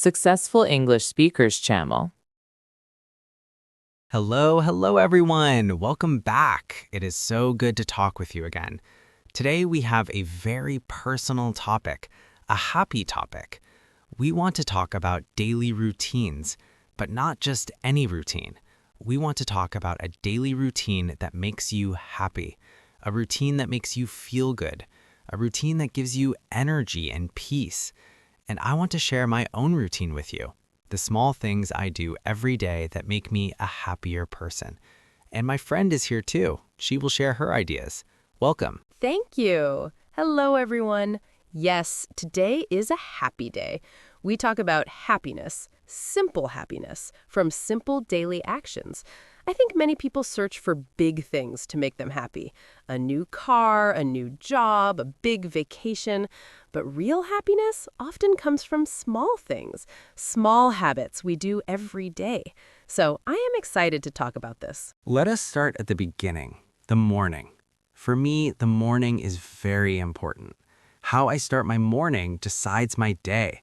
Successful English Speakers channel. Hello everyone. Welcome back. It is so good to talk with you again. Today we have a very personal topic, a happy topic. We want to talk about daily routines, but not just any routine. We want to talk about a daily routine that makes you happy, a routine that makes you feel good, a routine that gives you energy and peace. And I want to share my own routine with you. The small things I do every day that make me a happier person. And my friend is here too. She will share her ideas. Welcome. Thank you. Hello, everyone. Yes, today is a happy day. We talk about happiness, simple happiness, from simple daily actions. I think many people search for big things to make them happy. A new car, a new job, a big vacation. But real happiness often comes from small things, small habits we do every day. So I am excited to talk about this. Let us start at the beginning, the morning. For me, the morning is very important. How I start my morning decides my day.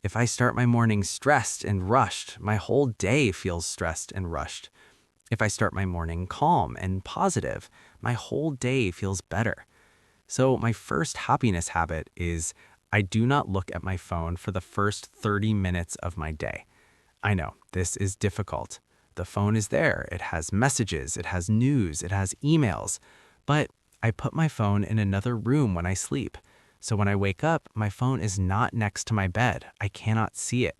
If I start my morning stressed and rushed, my whole day feels stressed and rushed. If I start my morning calm and positive, my whole day feels better. So my first happiness habit is I do not look at my phone for the first 30 minutes of my day. I know, this is difficult. The phone is there. It has messages, it has news, it has emails. But I put my phone in another room when I sleep. So when I wake up, my phone is not next to my bed. I cannot see it.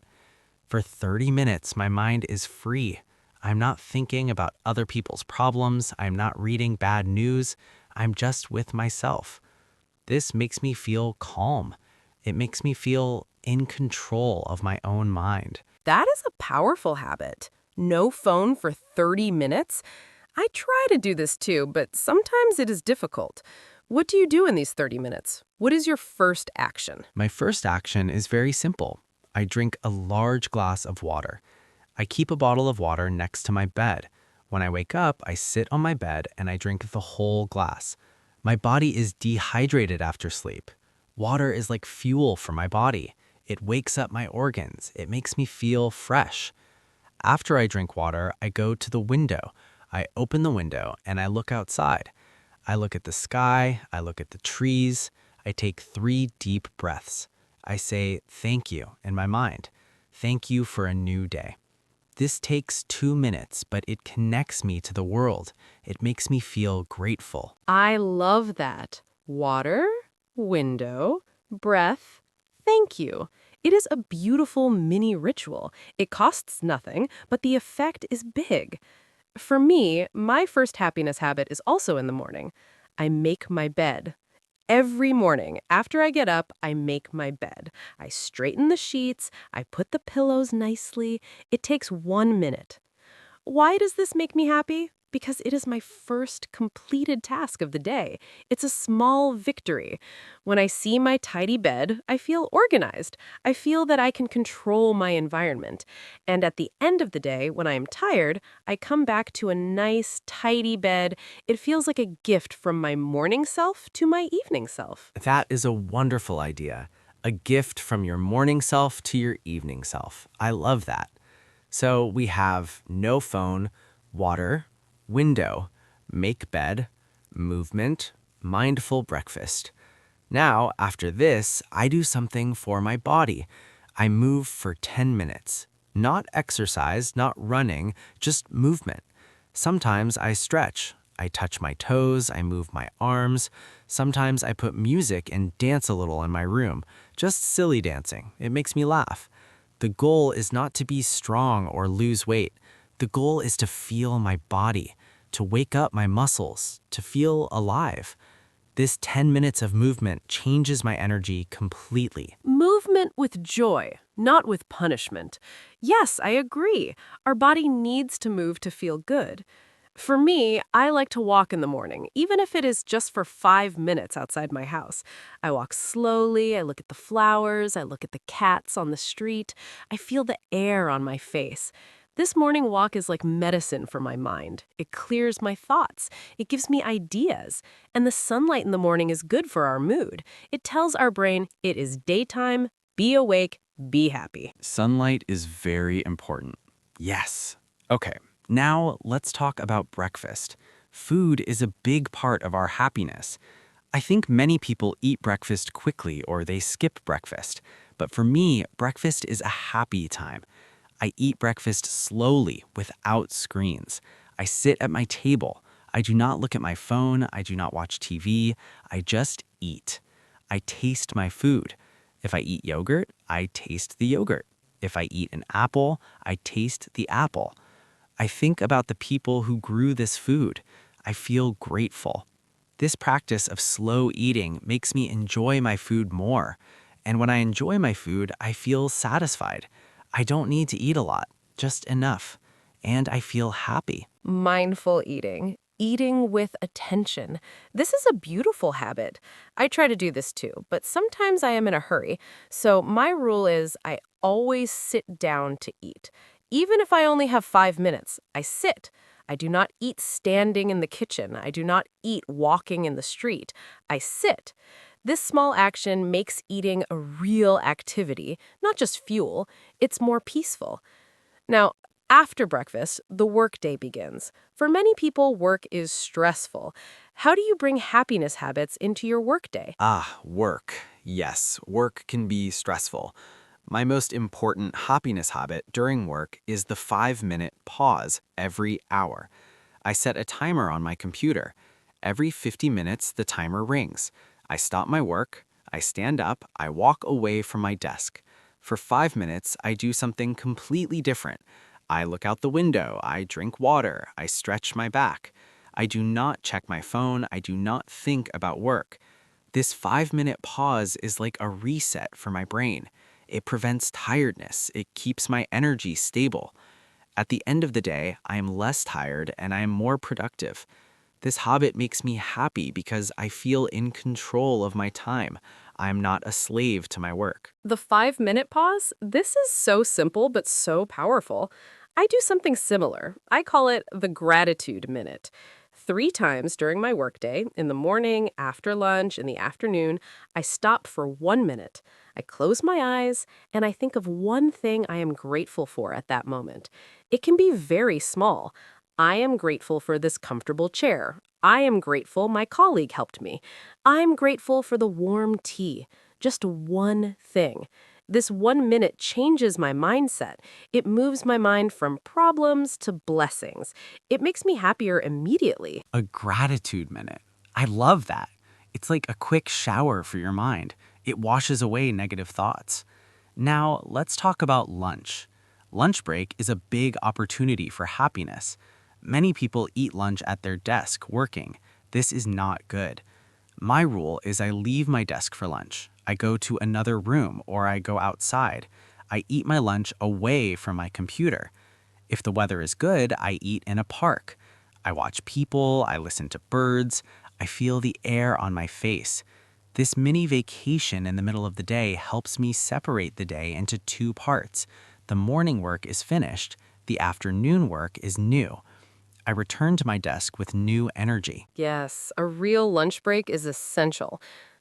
For 30 minutes, my mind is free. I'm not thinking about other people's problems. I'm not reading bad news. I'm just with myself. This makes me feel calm. It makes me feel in control of my own mind. That is a powerful habit. No phone for 30 minutes. I try to do this too, but sometimes it is difficult. What do you do in these 30 minutes? What is your first action? My first action is very simple. I drink a large glass of water. I keep a bottle of water next to my bed. When I wake up, I sit on my bed and I drink the whole glass. My body is dehydrated after sleep. Water is like fuel for my body. It wakes up my organs. It makes me feel fresh. After I drink water, I go to the window. I open the window and I look outside. I look at the sky. I look at the trees. I take 3 deep breaths. I say thank you in my mind. Thank you for a new day. This takes 2 minutes, but it connects me to the world. It makes me feel grateful. I love that. Water, window, breath, thank you. It is a beautiful mini ritual. It costs nothing, but the effect is big. For me, my first happiness habit is also in the morning. I make my bed. Every morning, after I get up, I make my bed. I straighten the sheets, I put the pillows nicely. It takes 1 minute. Why does this make me happy? Because it is my first completed task of the day. It's a small victory. When I see my tidy bed, I feel organized. I feel that I can control my environment. And at the end of the day, when I am tired, I come back to a nice, tidy bed. It feels like a gift from my morning self to my evening self. That is a wonderful idea. A gift from your morning self to your evening self. I love that. So we have no phone, water, window, make bed, movement, mindful breakfast. Now, after this, I do something for my body. I move for 10 minutes. Not exercise, not running, just movement. Sometimes I stretch. I touch my toes, I move my arms. Sometimes I put music and dance a little in my room. Just silly dancing. It makes me laugh. The goal is not to be strong or lose weight. The goal is to feel my body, to wake up my muscles, to feel alive. This 10 minutes of movement changes my energy completely. Movement with joy, not with punishment. Yes, I agree. Our body needs to move to feel good. For me, I like to walk in the morning, even if it is just for 5 minutes outside my house. I walk slowly, I look at the flowers, I look at the cats on the street. I feel the air on my face. This morning walk is like medicine for my mind. It clears my thoughts. It gives me ideas. And the sunlight in the morning is good for our mood. It tells our brain it is daytime, be awake, Be happy. Sunlight is very important. Yes. Okay, now let's talk about breakfast. Food is a big part of our happiness. I think many people eat breakfast quickly or they skip breakfast. But for me, breakfast is a happy time. I eat breakfast slowly without screens. I sit at my table. I do not look at my phone. I do not watch TV. I just eat. I taste my food. If I eat yogurt, I taste the yogurt. If I eat an apple, I taste the apple. I think about the people who grew this food. I feel grateful. This practice of slow eating makes me enjoy my food more. And when I enjoy my food, I feel satisfied. I don't need to eat a lot, just enough. And I feel happy. Mindful eating. Eating with attention. This is a beautiful habit. I try to do this too, but sometimes I am in a hurry. So my rule is I always sit down to eat. Even if I only have 5 minutes, I sit. I do not eat standing in the kitchen. I do not eat walking in the street. I sit. This small action makes eating a real activity, not just fuel. It's more peaceful. Now, after breakfast, the workday begins. For many people, work is stressful. How do you bring happiness habits into your workday? Work. Yes, work can be stressful. My most important happiness habit during work is the 5-minute pause every hour. I set a timer on my computer. Every 50 minutes, the timer rings. I stop my work, I stand up, I walk away from my desk. For 5 minutes, I do something completely different. I look out the window, I drink water, I stretch my back. I do not check my phone, I do not think about work. This 5-minute pause is like a reset for my brain. It prevents tiredness, it keeps my energy stable. At the end of the day, I am less tired and I am more productive. This habit makes me happy because I feel in control of my time. I am not a slave to my work. The 5-minute pause? This is so simple but so powerful. I do something similar. I call it the gratitude minute. 3 times during my workday, in the morning, after lunch, in the afternoon, I stop for 1 minute. I close my eyes and I think of one thing I am grateful for at that moment. It can be very small. I am grateful for this comfortable chair. I am grateful my colleague helped me. I'm grateful for the warm tea. Just one thing. This 1 minute changes my mindset. It moves my mind from problems to blessings. It makes me happier immediately. A gratitude minute. I love that. It's like a quick shower for your mind. It washes away negative thoughts. Now, let's talk about lunch. Lunch break is a big opportunity for happiness. Many people eat lunch at their desk working. This is not good. My rule is I leave my desk for lunch. I go to another room or I go outside. I eat my lunch away from my computer. If the weather is good, I eat in a park. I watch people, I listen to birds, I feel the air on my face. This mini vacation in the middle of the day helps me separate the day into 2 parts. The morning work is finished, the afternoon work is new. I return to my desk with new energy. Yes, a real lunch break is essential.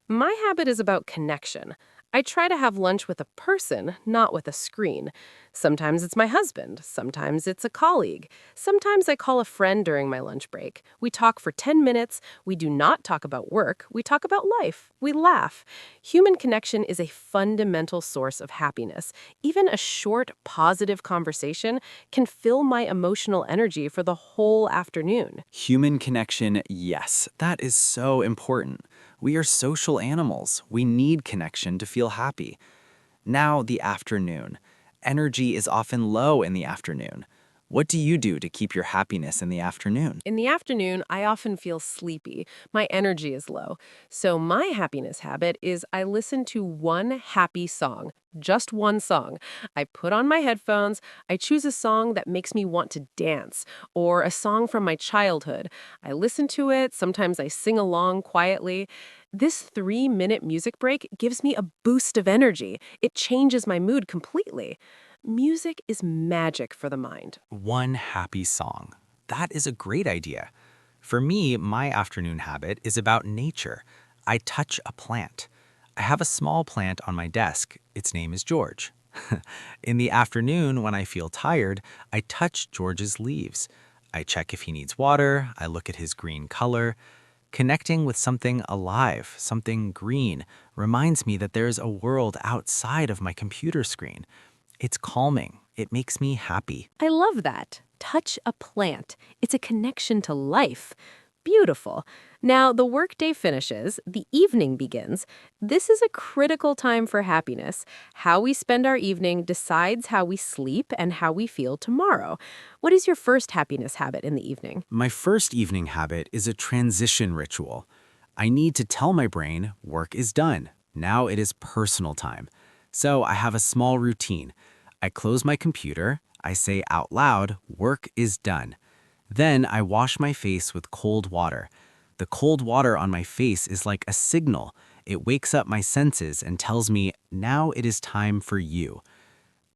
My habit is about connection. I try to have lunch with a person, not with a screen. Sometimes it's my husband. Sometimes it's a colleague. Sometimes I call a friend during my lunch break. We talk for 10 minutes. We do not talk about work. We talk about life. We laugh. Human connection is a fundamental source of happiness. Even a short, positive conversation can fill my emotional energy for the whole afternoon. Human connection, yes, that is so important. We are social animals. We need connection to feel happy. Now, the afternoon. Energy is often low in the afternoon. What do you do to keep your happiness in the afternoon? In the afternoon, I often feel sleepy. My energy is low. So my happiness habit is I listen to one happy song, just one song. I put on my headphones, I choose a song that makes me want to dance, or a song from my childhood. I listen to it, sometimes I sing along quietly. This 3-minute music break gives me a boost of energy. It changes my mood completely. Music is magic for the mind. One happy song. That is a great idea. For me, my afternoon habit is about nature. I touch a plant. I have a small plant on my desk. Its name is George. In the afternoon, when I feel tired, I touch George's leaves. I check if he needs water, I look at his green color. Connecting with something alive, something green, reminds me that there's a world outside of my computer screen. It's calming. It makes me happy. I love that. Touch a plant. It's a connection to life. Beautiful. Now, the workday finishes, the evening begins. This is a critical time for happiness. How we spend our evening decides how we sleep and how we feel tomorrow. What is your first happiness habit in the evening? My first evening habit is a transition ritual. I need to tell my brain work is done. Now it is personal time. So I have a small routine. I close my computer. I say out loud, work is done. Then I wash my face with cold water. The cold water on my face is like a signal. It wakes up my senses and tells me, now it is time for you.